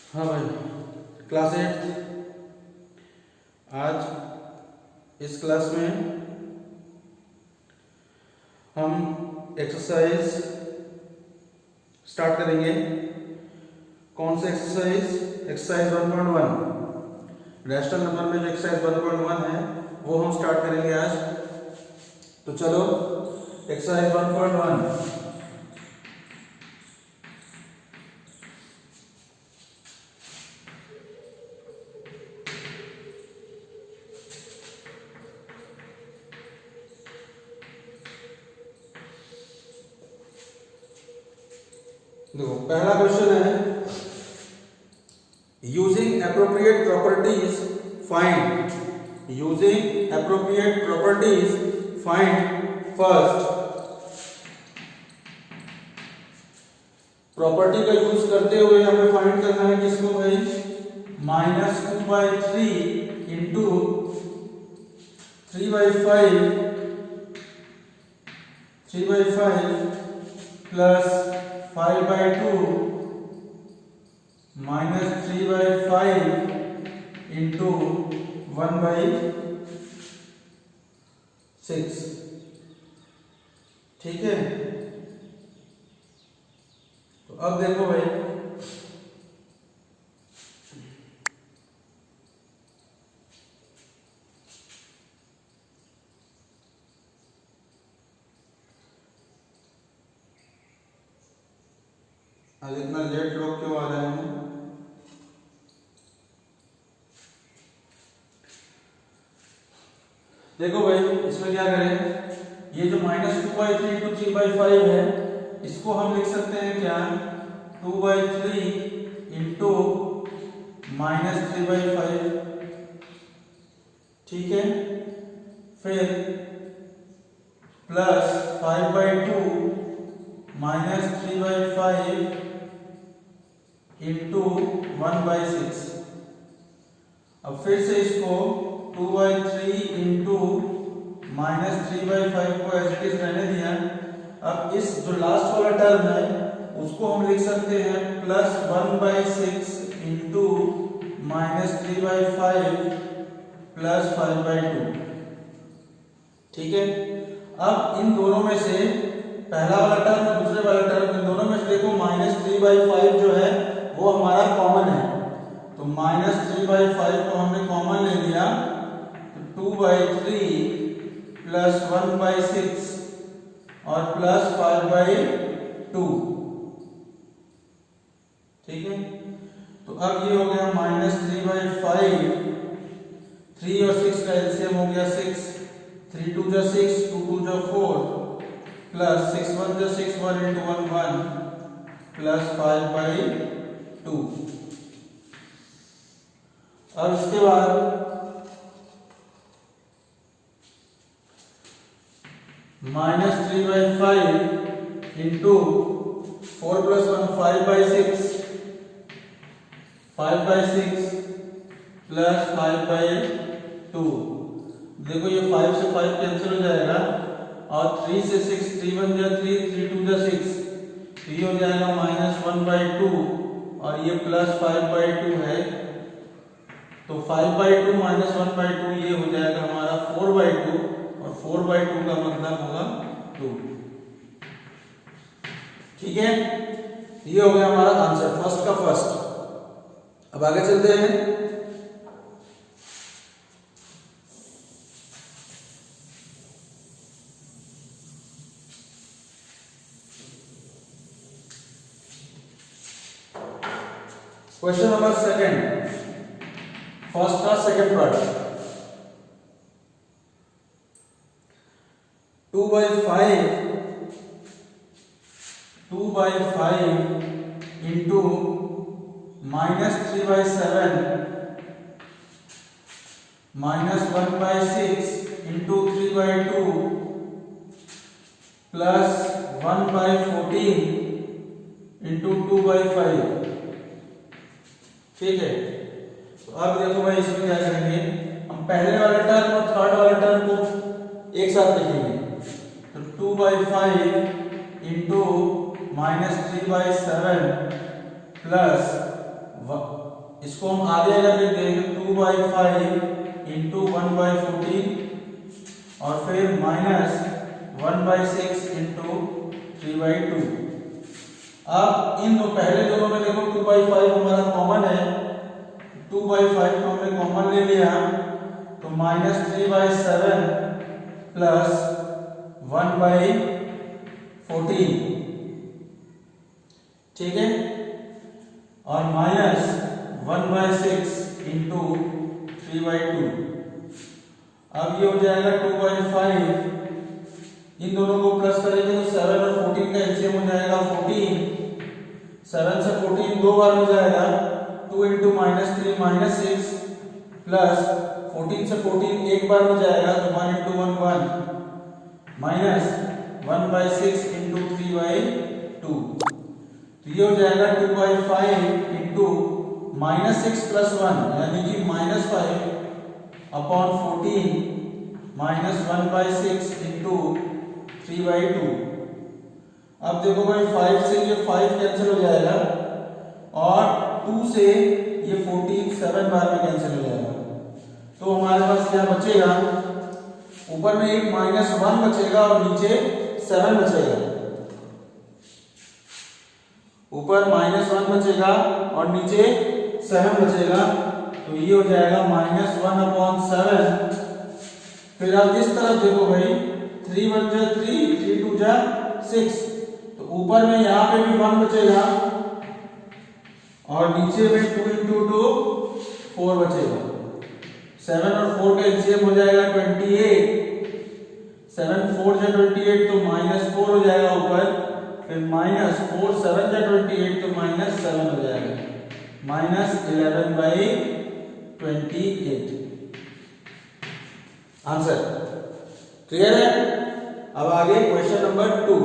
हाँ भाई, क्लास 8। आज इस क्लास में हम एक्सरसाइज स्टार्ट करेंगे। कौन सा एक्सरसाइज? एक्सरसाइज 1.1। रैशनल नंबर में जो एक्सरसाइज 1.1 है वो हम स्टार्ट करेंगे आज। तो चलो एक्सरसाइज 1.1। देखो, पहला क्वेश्चन है, using appropriate properties find. Using appropriate properties find first. Property का यूज करते हुए हमें फाइंड करना है किसको भाई? -2/3 इंटू 3/5 प्लस 5/2 -3/5 इंटू 1/6। ठीक है, तो अब देखो भाई, आज इतना लेट लोग क्यों आ रहे हैं? देखो भाई, इसमें क्या करें? ये जो -2/3 इंटू 3/5 है, इसको हम लिख सकते हैं क्या? 2/3 इंटू -3/5। ठीक है, फिर प्लस 5/2 -3/5 इंटू 1/6। अब फिर से इसको 2/3 इंटू -3/5 को एज इट इज रहने दिया। अब इस जो लास्ट वाला टर्म है उसको हम लिख सकते हैं प्लस 1/6 इंटू -3/5 प्लस 5/2। ठीक है, अब इन दोनों में से पहला वाला टर्म और दूसरे वाला टर्म, इन दोनों में से देखो -3/5 जो है वो हमारा कॉमन है, तो -3/5 को हमने कॉमन ले लिया, तो 2/3 प्लस 1/6 और प्लस 5/2। ठीक है, तो अब ये हो गया -3/5, 3 और 6 का एलसीएम हो गया 6, 3 2 जा 6, 2 2 जा 4 प्लस 6 1 जा 6, 1 into 1 1 प्लस 5/2। अब इसके बाद -3/5 इंटू 4 प्लस 1 5/6 प्लस 5/2। देखो ये 5 से 5 कैंसिल हो जाएगा और 3 से 6, 3 1 जा 3, 3 2 जा 6, तो ये हो जाएगा -1/2 और ये प्लस 5/2 है, तो 5/2 -1/2 ये हो जाएगा हमारा 4/2 और 4/2 का मतलब होगा 2। ठीक है, ये हो गया हमारा आंसर, फर्स्ट का फर्स्ट। अब आगे चलते हैं। क्वेश्चन नंबर सेकंड, फर्स्ट का second part. 2/5 into -3/7 -1/6 into 3/2 plus 1/14 into 2/5। ठीक है, तो अब देखो भाई, इसमें क्या करेंगे? हम पहले वाला टर्म और थर्ड वाला टर्म को एक साथ लिखेंगे, तो 2/5 इंटू -3/7 प्लस इसको हम आगे अगर लिख दें 2/5 इंटू 1/14 और फिर माइनस 1/6 इंटू 3/2। अब इन दो पहले दोनों में देखो 2/5 हमारा कॉमन है, 2/5 को हमने कॉमन ले लिया तो माइनस 3/7 प्लस 1/14, ठीक है, और माइनस 1/6 इंटू 3/2। अब ये हो जाएगा 2/5, इन दोनों को प्लस करेंगे तो 7 और 14 का एलसीएम हो जाएगा 14, 7 से 14 दो बार हो जाएगा, 2 इंटू -3 -6 प्लस 14 से 14 एक बार हो जाएगा तो 1 इंटू 1 1 माइनस 1/6 इंटू 3/2। तो ये हो जाएगा 2/5 इंटू -6 प्लस 1 यानी कि -5 अपॉन 14 माइनस 1/6 इंटू 3/2। अब देखो भाई 5 से ये 5 कैंसिल हो जाएगा और 2 से ये 14 7 बार में कैंसिल हो जाएगा, तो हमारे पास क्या बचेगा, ऊपर में एक -1 बचेगा और नीचे 7 बचेगा, ऊपर -1 बचेगा और नीचे 7 बचेगा, तो ये हो जाएगा -1/7। फिर आप इस तरफ देखो भाई 3 1 जा 3, 3 2 जा 6, तो ऊपर में यहाँ पे भी 1 बचेगा और नीचे में 2 इंटू 2 4 बचेगा। 7 और 4 का एलसीएम हो जाएगा 28, 7 4 जा 28 तो -4 हो जाएगा ऊपर, फिर -4 7 जा 28 तो -7 हो जाएगा, -11/28 आंसर। क्लियर है? अब आगे क्वेश्चन नंबर 2।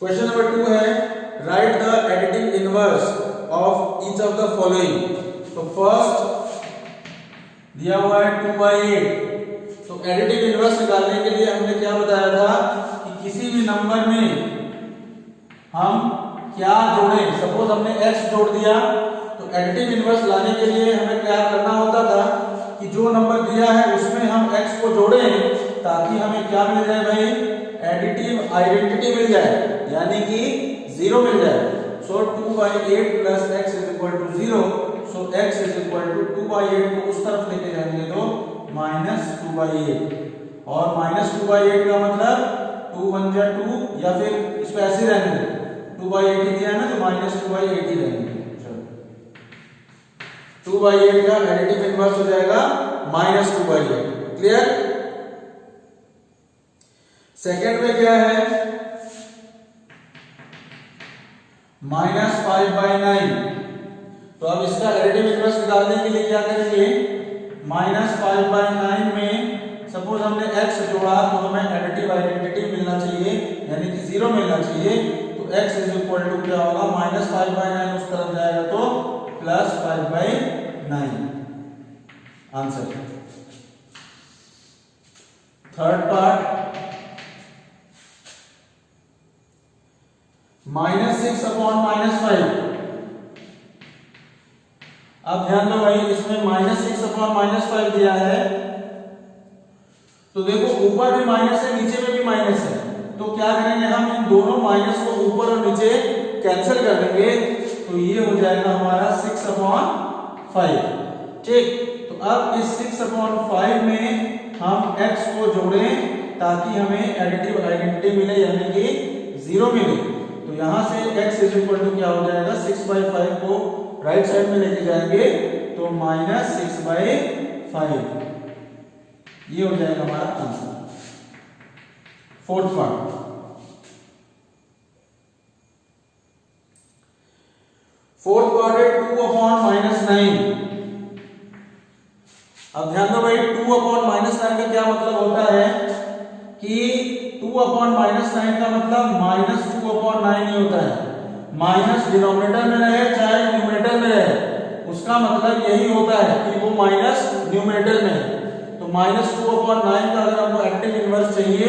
क्वेश्चन नंबर 2 है right the additive inverse of each of the following. तो फर्स्ट दिया हुआ है 2/8, तो एडिटिव इनवर्स निकालने के लिए हमने क्या बताया था कि किसी भी नंबर में हम क्या जोड़ें, सपोज हमने x जोड़ दिया तो एडिटिव इनवर्स लाने के लिए हमें क्या करना होता था कि जो नंबर दिया है उसमें हम x को जोड़ें ताकि हमें क्या मिल जाए भाई, एडिटिव आइडेंटिटी मिल जाए, यानी कि 0 मिल जाए। So 2/8 plus x is equal to 0, so x is equal to 2/8 को उस तरफ लेके जाएंगे तो -2/8, और -2/8 का मतलब 2 1 जा 2, या फिर इसको ऐसे रहने दो 2/8 ही दिया है ना तो -2/8 ही रहेंगे। चलो 2/8 का एडिटिव इनवर्स हो जाएगा -2/8। क्लियर? सेकेंड में क्या है, -5/9, तो अब इसका एडिटिव इनवर्स निकालने के लिए क्या करेंगे, -5/9 में सपोज हमने x जोड़ा तो हमें एडिटिव आइडेंटिटी मिलना चाहिए, यानी कि 0 मिलना चाहिए, तो x इज इक्वल टू क्या होगा, -5/9 उस तरफ जाएगा तो +5/9 आंसर। Third part -6/-5। अब ध्यान दो भाई, इसमें -6/-5 दिया है, तो देखो ऊपर भी माइनस है नीचे में भी माइनस है, तो क्या करेंगे हम, इन दोनों माइनस को ऊपर और नीचे कैंसिल कर देंगे, तो ये हो जाएगा हमारा 6/5। ठीक, तो अब इस 6/5 में हम x को जोड़ें ताकि हमें एडिटिव आइडेंटिटी मिले, यानी कि 0 मिले। तो यहां से x इज इक्वल टू क्या हो जाएगा, 6/5 को राइट साइड में लेके जाएंगे तो -6/5, ये हो जाएगा हमारा आंसर। फोर्थ पार्ट, है 2/-9। अब ध्यान दो भाई, 2/-9 का क्या मतलब होता है कि 2/-9 का मतलब -2/9 ही होता है। माइनस डिनोमिनेटर में रहे चाहे न्यूमरेटर में रहे, उसका मतलब यही होता है कि वो माइनस न्यूमरेटर में है। तो -2/9 का अगर हमको एक्टिव इनवर्स चाहिए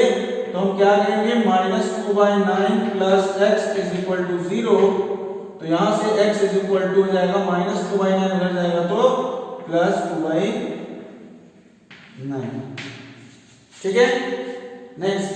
तो हम क्या करेंगे, -2/9 plus x is equal to 0। तो यहां से x इज इक्वल टू हो जाएगा -2/9 उधर जाएगा तो +2/9। ठीक है, नेक्स्ट।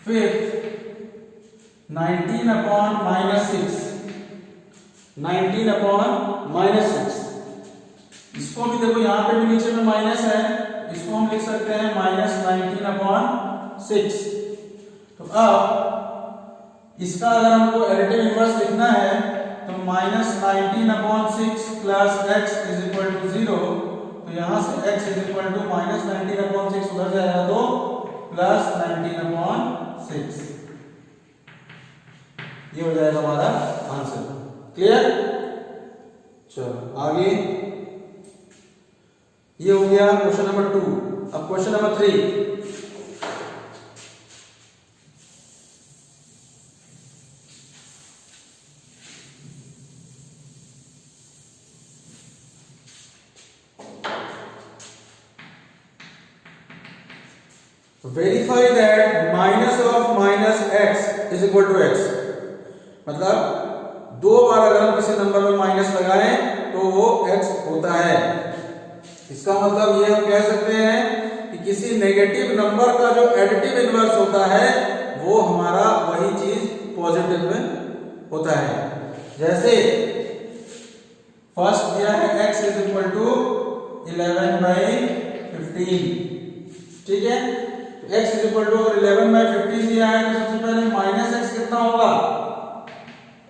फिर 19/-6, 19/-6, इसको भी देखो यहाँ पे भी नीचे में माइनस है, इसको हम लिख सकते हैं -19/6। तो अब इसका अगर हमको एडिटिव इनवर्स लिखना है तो -19/6 plus x is equal to 0। तो यहाँ से x इज इक्वल टू -19/6 उधर जाएगा तो +19/6। ये हो जाएगा हमारा आंसर। क्लियर? चलो आगे, ये हो गया क्वेश्चन नंबर 2। अब question number 3। Verify that minus of -x is equal to x। मतलब 2 बार अगर हम किसी नंबर में माइनस लगाएं तो वो x होता है। इसका मतलब ये हम कह सकते हैं कि किसी नेगेटिव नंबर का जो एडिटिव इनवर्स होता है वो हमारा वही चीज पॉजिटिव में होता है। जैसे फर्स्ट दिया है x इज इक्वल टू 11/15। ठीक है, x इज इक्वल टू 11/15 दिया है तो सबसे पहले -x कितना होगा,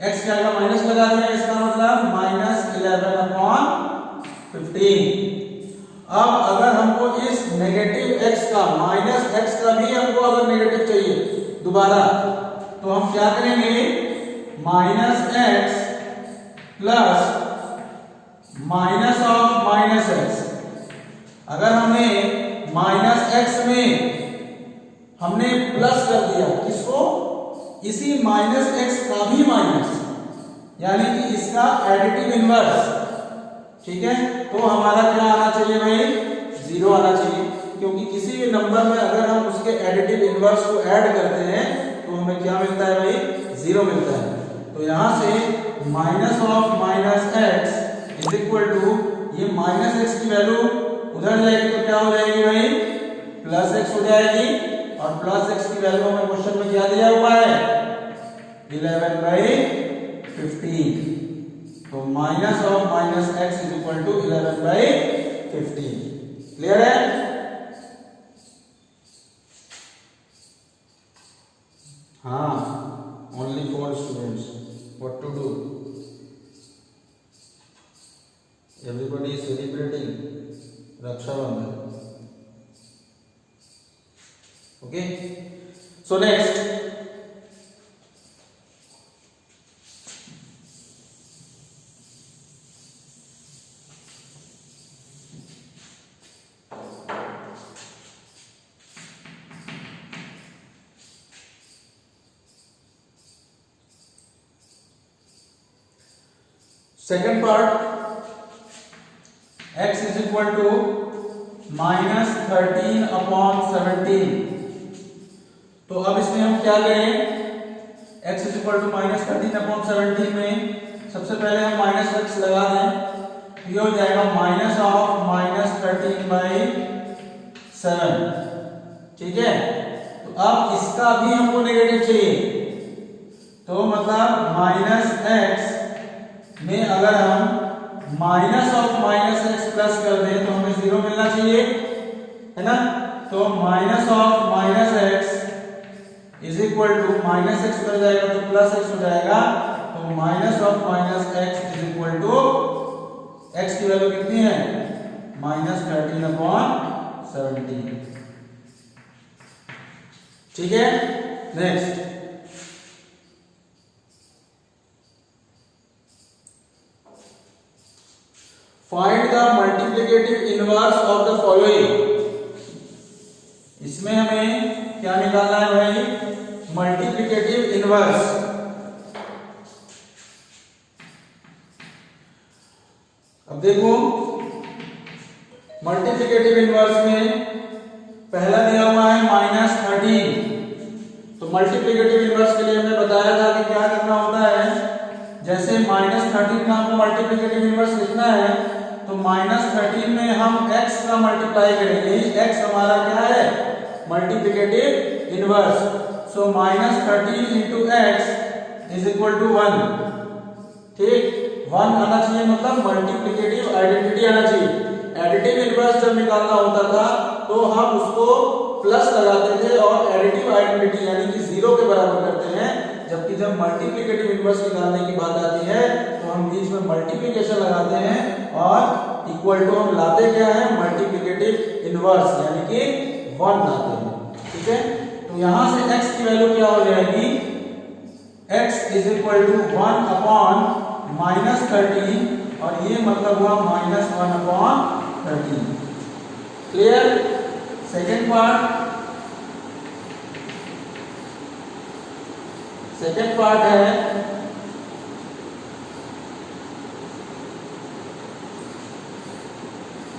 x क्या आएगा, माइनस लगा दिया, इसका मतलब -11/15। अब अगर हमको इस नेगेटिव x का -x का भी हमको अगर नेगेटिव चाहिए दोबारा तो हम क्या करेंगे, -x प्लस -(-x)। अगर हमें -x में हमने प्लस कर दिया, किसको, इसी -x का भी माइनस, यानी कि इसका एडिटिव इनवर्स। ठीक है, तो हमारा क्या आना चाहिए भाई, 0 आना चाहिए, क्योंकि किसी भी नंबर में अगर हम उसके एडिटिव इनवर्स को ऐड करते हैं तो हमें क्या मिलता है भाई, 0 मिलता है। तो यहां से -(-x) इज इक्वल टू, ये -x की वैल्यू उधर जाएगी तो क्या हो जाएगी भाई, +x हो जाएगी। और +x की वैल्यू हमें क्वेश्चन में क्या दिया हुआ है, 11/15। तो -(-x) is equal to 11/15। Clear है? हाँ, only 4 students, what to do, everybody is celebrating Rakshabandhan. Okay, so next, second part, x is equal to -13/17। तो अब इसमें हम क्या करें, x इज इक्वल टू -13/17 में सबसे पहले हम -x लगा दें, ये हो जाएगा -13/7। ठीक है, तो अब इसका भी हमको नेगेटिव चाहिए, तो मतलब -x में अगर हम -(-x) प्लस कर दें तो हमें 0 मिलना चाहिए, है ना। तो -(-x) is equal to, -x कर जाएगा तो +x हो जाएगा, तो -(-x) is equal to, x की वैल्यू कितनी है, -13/17। ठीक है। Next, find the multiplicative inverse of the following. इसमें हमें क्या निकालना है भाई? Multiplicative inverse. अब देखो मल्टीप्लिकेटिव इनवर्स में पहला दिया हुआ है -13। तो मल्टीप्लिकेटिव इनवर्स के लिए हमने बताया था कि क्या करना होता है। जैसे -13 का हमको मल्टीप्लिकेटिव इनवर्स लिखना है तो -13 में हम x का मल्टीप्लाई करेंगे। x हमारा क्या है? Multiplicative inverse. So -13 into x is equal to 1। ठीक, 1 आना चाहिए, मतलब मल्टीप्लिकेटिव आइडेंटिटी आना चाहिए। एडिटिव इनवर्स जब निकालना होता था तो हम उसको प्लस लगाते थे और एडिटिव आइडेंटिटी यानी कि 0 के बराबर करते हैं, जबकि जब मल्टीप्लिकेटिव इनवर्स निकालने की बात आती है तो हम बीच में मल्टीप्लिकेशन लगाते हैं और इक्वल टू हम लाते क्या है? मल्टीप्लिकेटिव इनवर्स यानी कि 1 लाते हैं। ठीक है, तो यहां से x की वैल्यू क्या हो जाएगी? x is equal to 1 upon -13 और ये मतलब हुआ -1 अपॉन 13। क्लियर? सेकेंड पार्ट है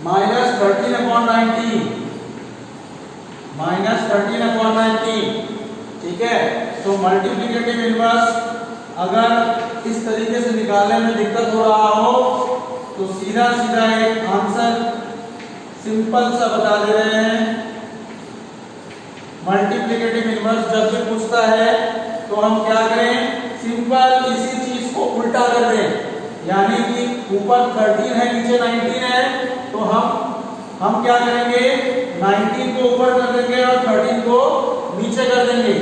-13 अपॉन 19। ठीक है, तो मल्टीप्लिकेटिव इनवर्स अगर इस तरीके से निकालने में दिक्कत हो रहा हो तो सीधा सीधा एक आंसर सिंपल सा बता दे रहे हैं। मल्टीप्लिकेटिव इनवर्स जब भी पूछता है तो हम क्या करें? सिंपल इसी चीज को उल्टा कर दें, यानी कि ऊपर 13 है नीचे 19 है, तो हम क्या करेंगे? 19 को ऊपर कर देंगे और 13 को नीचे कर देंगे।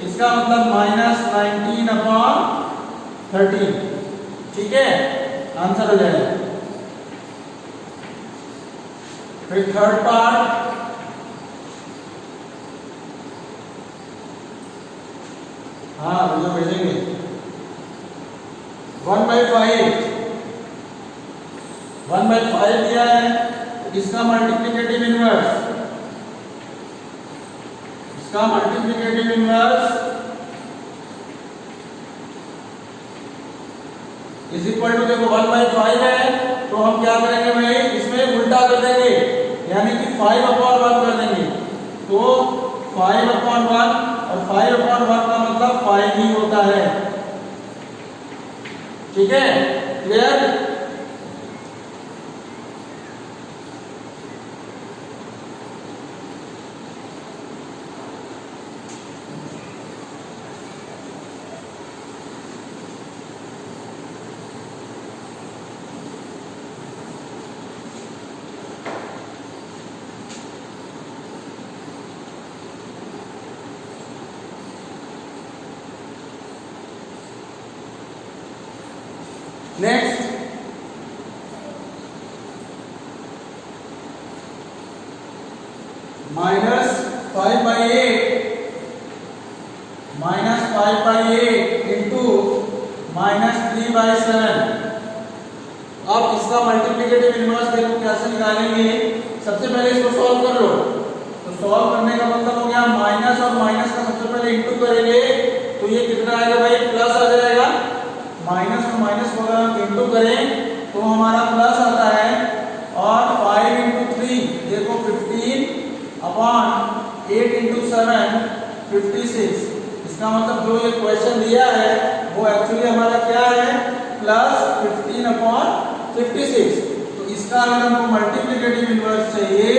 इसका मतलब -19 अपॉन 13। ठीक है, आंसर हो जाएगा। फिर थर्ड पार्ट, हाँ वीडियो भेजेंगे। 1/5 दिया है, इसका multiplicative inverse is equal to, देखो 1/5 है तो हम क्या करेंगे भाई? इसमें उल्टा कर देंगे, यानी कि 5/1 कर देंगे। तो 5/1 और 5/1 का मतलब 5 ही होता है। ठीक है, क्लियर? Next, -5/8 into -3/7। अब इसका मल्टीप्लिकेटिव इनवर्स देखो कैसे निकालेंगे। सबसे पहले इसको सॉल्व कर लो। तो सॉल्व करने का मतलब हो गया माइनस और माइनस का सबसे पहले इंटू करेंगे तो ये कितना आएगा भाई? प्लस आ जाएगा। माइनस और माइनस को अगर हम इंटू करें तो हमारा प्लस आता है, और 5 इंटू 3 देखो 15 अपॉन 8 इंटू 7 56। इसका मतलब जो ये क्वेश्चन दिया है वो एक्चुअली हमारा क्या है? +15 अपॉन 56। तो इसका अगर हमको मल्टीप्लिकेटिव इनवर्स चाहिए,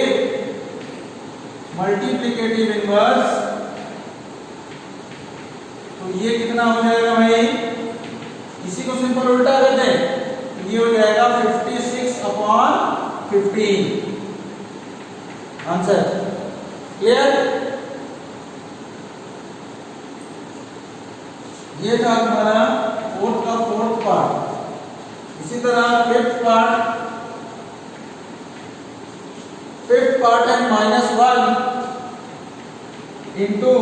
मल्टीप्लिकेटिव इनवर्स, तो ये कितना हो जाएगा भाई? इसी को सिंपल उल्टा कर दें तो ये हो जाएगा 56 अपॉन 15। Answer clear? ये था हमारा फोर्थ पार्ट। इसी तरह फिफ्थ पार्ट है -1 इंटू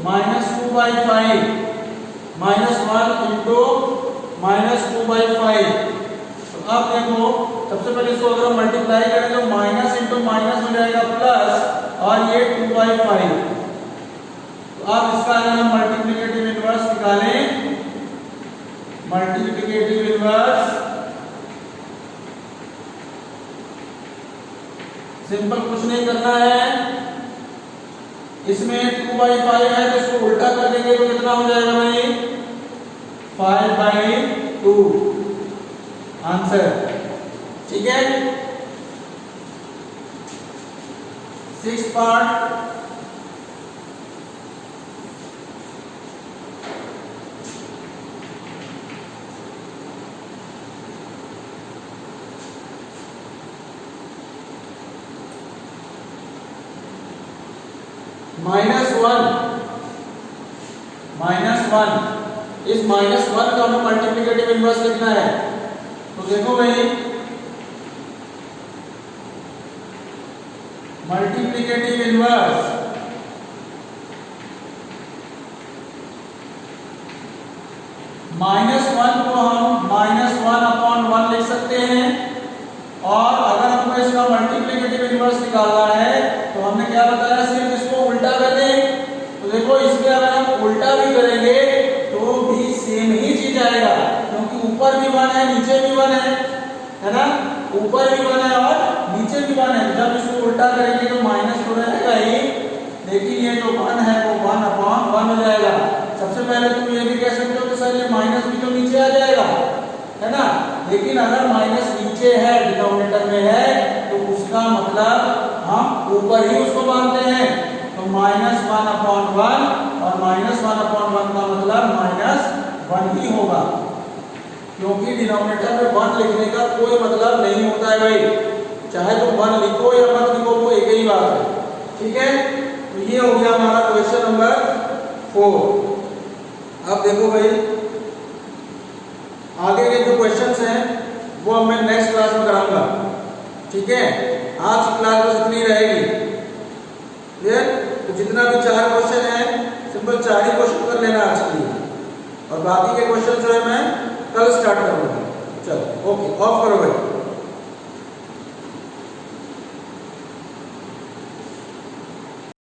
-2/5 -1 इंटू -2/5। तो अब देखो सबसे पहले इसको अगर हम मल्टीप्लाई करें तो माइनस इंटू माइनस हो जाएगा प्लस, और ये 2/5। तो अब इसका अगर हम मल्टीप्लिकेटिव इनवर्स निकालें, मल्टीप्लिकेटिव इनवर्स सिंपल कुछ नहीं करना है, इसमें 2/5 है तो इसको उल्टा कर देंगे तो कितना हो जाएगा भाई 5/2 आंसर। ठीक है, 6 पार्ट -1 इस -1 का हमें मल्टीप्लिकेटिव इनवर्स लिखना है। तो देखो भाई मल्टीप्लिकेटिव इनवर्स -1 को हम -1/1 लिख सकते हैं, और अगर हमको इसका मल्टीप्लिकेटिव इनवर्स निकालना है तो हमने क्या बताया, सिर्फ इसको उल्टा कर दें। तो देखो इसमें अगर हम उल्टा भी करेंगे तो भी सेम ही चीज आएगा, क्योंकि ऊपर भी 1 है नीचे भी 1 है ना, ऊपर भी 1 है और नीचे भी 1 है। जब इसको उल्टा करेंगे तो माइनस तो रहेगा ही, लेकिन ये जो 1 है वो 1/1 हो जाएगा। सबसे पहले तुम ये भी कह सकते हो कि सर ये माइनस भी तो नीचे आ जाएगा, है ना, लेकिन अगर माइनस नीचे है डिनोमिनेटर में है तो उसका मतलब हम ऊपर ही उसको बांधते हैं। तो -1/1 और -1/1 का मतलब -1 ही होगा, क्योंकि डिनोमिनेटर में 1 लिखने का कोई मतलब नहीं होता है भाई, चाहे तुम 1 लिखो या मत लिखो वो एक ही बात है। ठीक है, तो ये हो गया हमारा क्वेश्चन नंबर 4। अब देखो भाई आगे के जो क्वेश्चंस हैं वो मैं नेक्स्ट क्लास में कराऊंगा। ठीक है, आज की क्लास बस इतनी रहेगी। क्लियर? तो जितना भी 4 क्वेश्चन है सिंपल 4 ही क्वेश्चन कर लेना आज के लिए, और बाकी के क्वेश्चन जो है मैं कल स्टार्ट करूंगा। चलो ओके, ऑफ करो भाई।